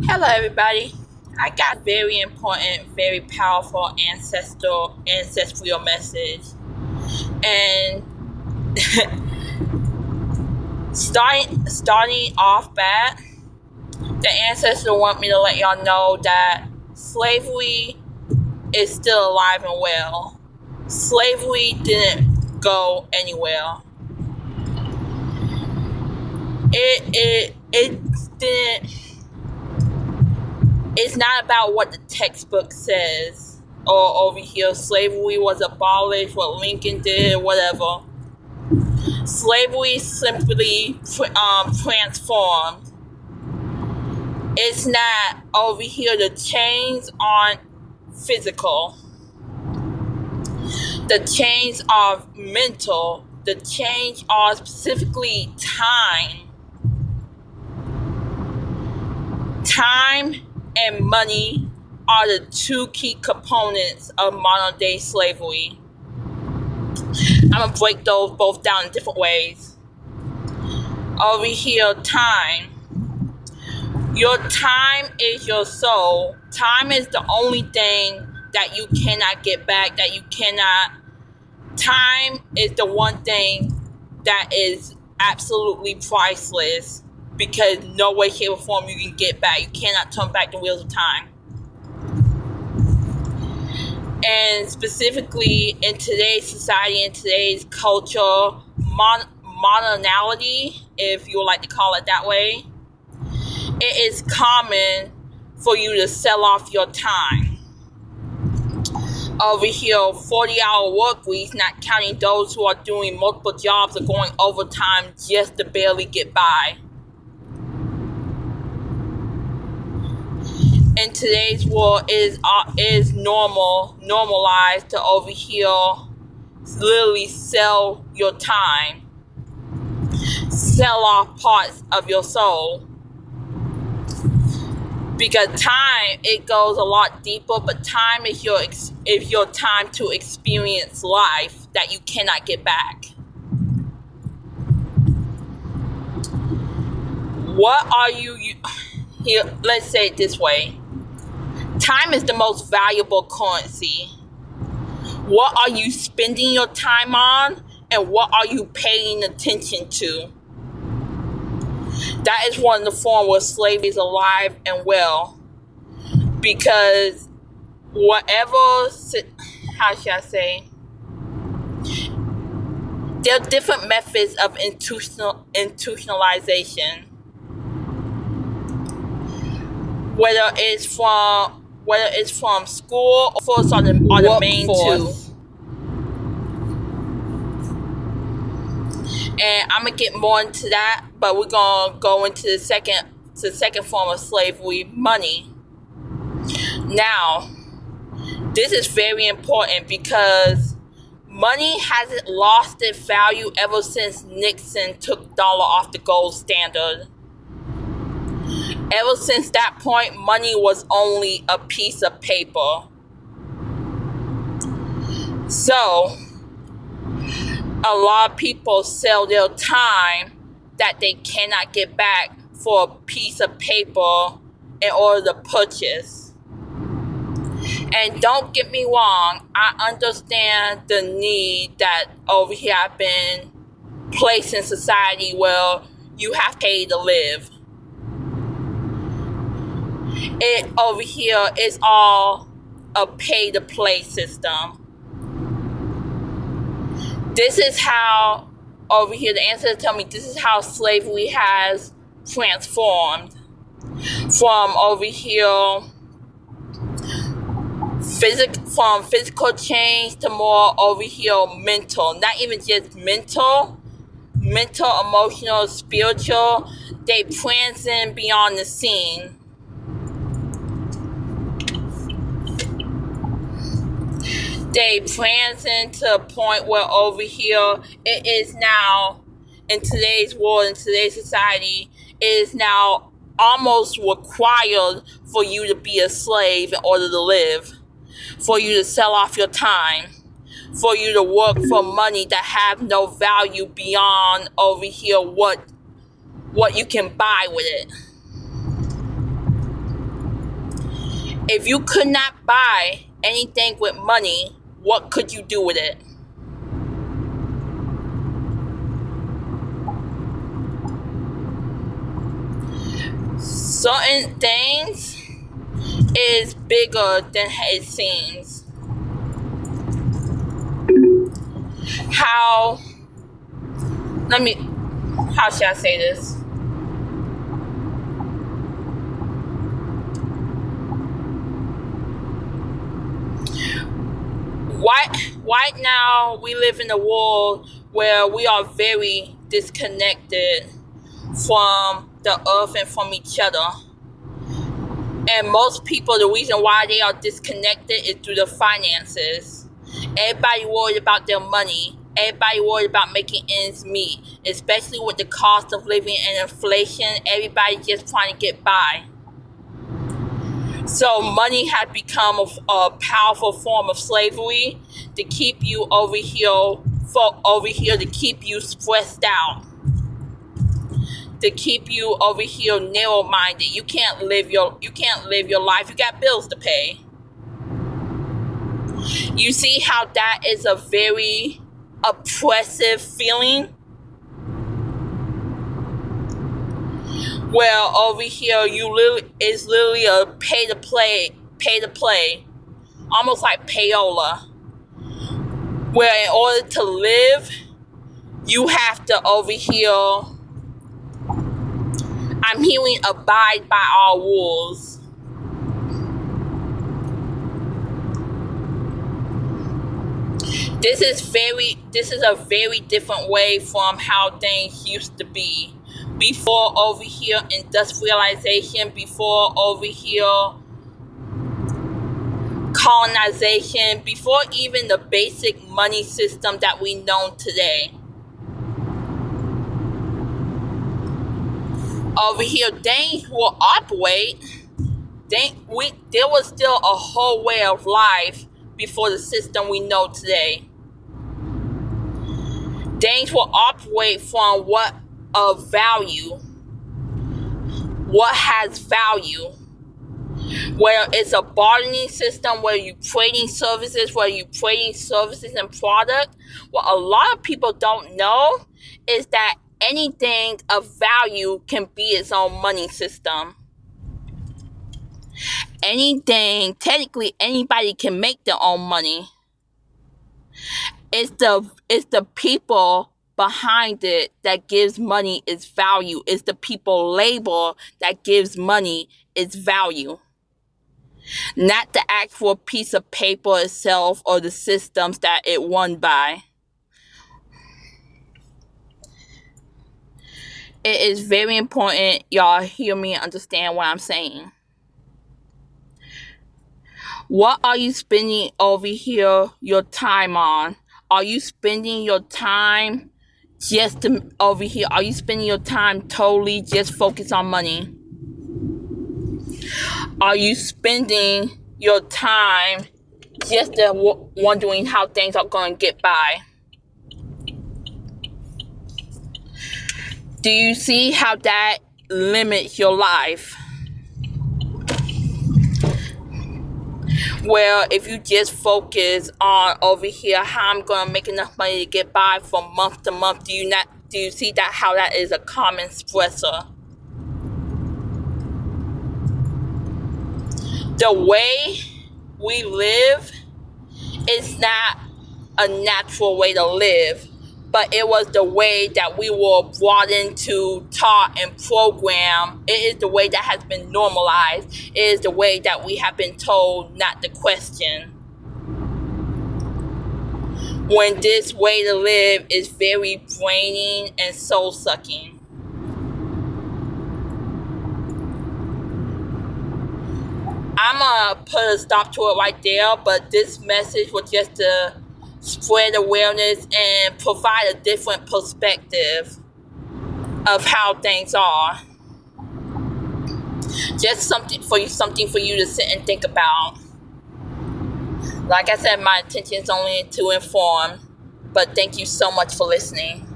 Hello, everybody. I got a very important, very powerful ancestral message. And starting off bad, the ancestor want me to let y'all know that slavery is still alive and well. Slavery didn't go anywhere. It didn't. It's not about what the textbook says, or over here slavery was abolished, what Lincoln did, whatever. Slavery simply transformed. It's not over here. The chains aren't physical. The chains are mental. The chains are specifically time. Time and money are the two key components of modern day slavery. I'm going to break those both down in different ways. Over here, time. Your time is your soul. Time is the only thing that you cannot get back, Time is the one thing that is absolutely priceless, because no way, shape, or form you can get back. You cannot turn back the wheels of time. And specifically in today's society, in today's culture, modernality, if you would like to call it that way, it is common for you to sell off your time. Over here, 40-hour work weeks, not counting those who are doing multiple jobs or going overtime just to barely get by. In today's world, is normalized to over here literally sell your time, sell off parts of your soul. Because time, it goes a lot deeper, but time is your time to experience life that you cannot get back. What are you here? Let's say it this way. Time is the most valuable currency. What are you spending your time on, and what are you paying attention to? That is one of the forms where slavery is alive and well. Because how should I say? There are different methods of institutionalization. Whether it's from school, or force are the main two. And I'm gonna get more into that, but we're gonna go into the second form of slavery, money. Now, this is very important because money hasn't lost its value ever since Nixon took dollar off the gold standard. Ever since that point, money was only a piece of paper. So, a lot of people sell their time that they cannot get back for a piece of paper in order to purchase. And don't get me wrong, I understand the need that over here I've been placed in society where you have to pay to live. It over here is all a pay-to-play system. This is how, over here, the ancestors tell me this is how slavery has transformed. From over here, from physical change to more over here mental. Not even just mental, emotional, spiritual. They transcend beyond the scene. They transcend to a point where over here it is now, in today's world, in today's society, it is now almost required for you to be a slave in order to live, for you to sell off your time, for you to work for money that have no value beyond over here what you can buy with it. If you could not buy anything with money, what could you do with it? Certain things is bigger than it seems. How should I say this? Right now, we live in a world where we are very disconnected from the earth and from each other. And most people, the reason why they are disconnected is through the finances. Everybody worried about their money. Everybody worried about making ends meet, especially with the cost of living and inflation. Everybody just trying to get by. So money has become a powerful form of slavery to keep you over here, to keep you stressed out, to keep you over here narrow-minded. You can't live your life. You got bills to pay. You see how that is a very oppressive feeling? Well, over here, it's literally a pay to play, almost like payola. Where in order to live, you have to over here, I'm hearing, abide by our rules. This is a very different way from how things used to be. Before over here industrialization, before over here colonization, before even the basic money system that we know today. Over here, things will operate. There was still a whole way of life before the system we know today. Things will operate from what of value, what has value, where it's a bargaining system, where you trading services, and product. What a lot of people don't know is that anything of value can be its own money system. Technically anybody can make their own money. It's the people behind it that gives money its value. It's the people labor that gives money its value. Not the actual piece of paper itself or the systems that it won by. It is very important y'all hear me and understand what I'm saying. What are you spending over here your time on? Are you spending your time are you spending your time totally just focused on money? Are you spending your time just wondering how things are going to get by? Do you see how that limits your life? Well, if you just focus on over here how I'm going to make enough money to get by from month to month, do you see that how that is a common stressor? The way we live is not a natural way to live, but it was the way that we were brought into, taught, and programmed. It is the way that has been normalized. It is the way that we have been told not to question. When this way to live is very draining and soul-sucking. I'm going to put a stop to it right there, but this message was just to spread awareness and provide a different perspective of how things are. Just something for you to sit and think about. Like I said, my intention is only to inform, but thank you so much for listening.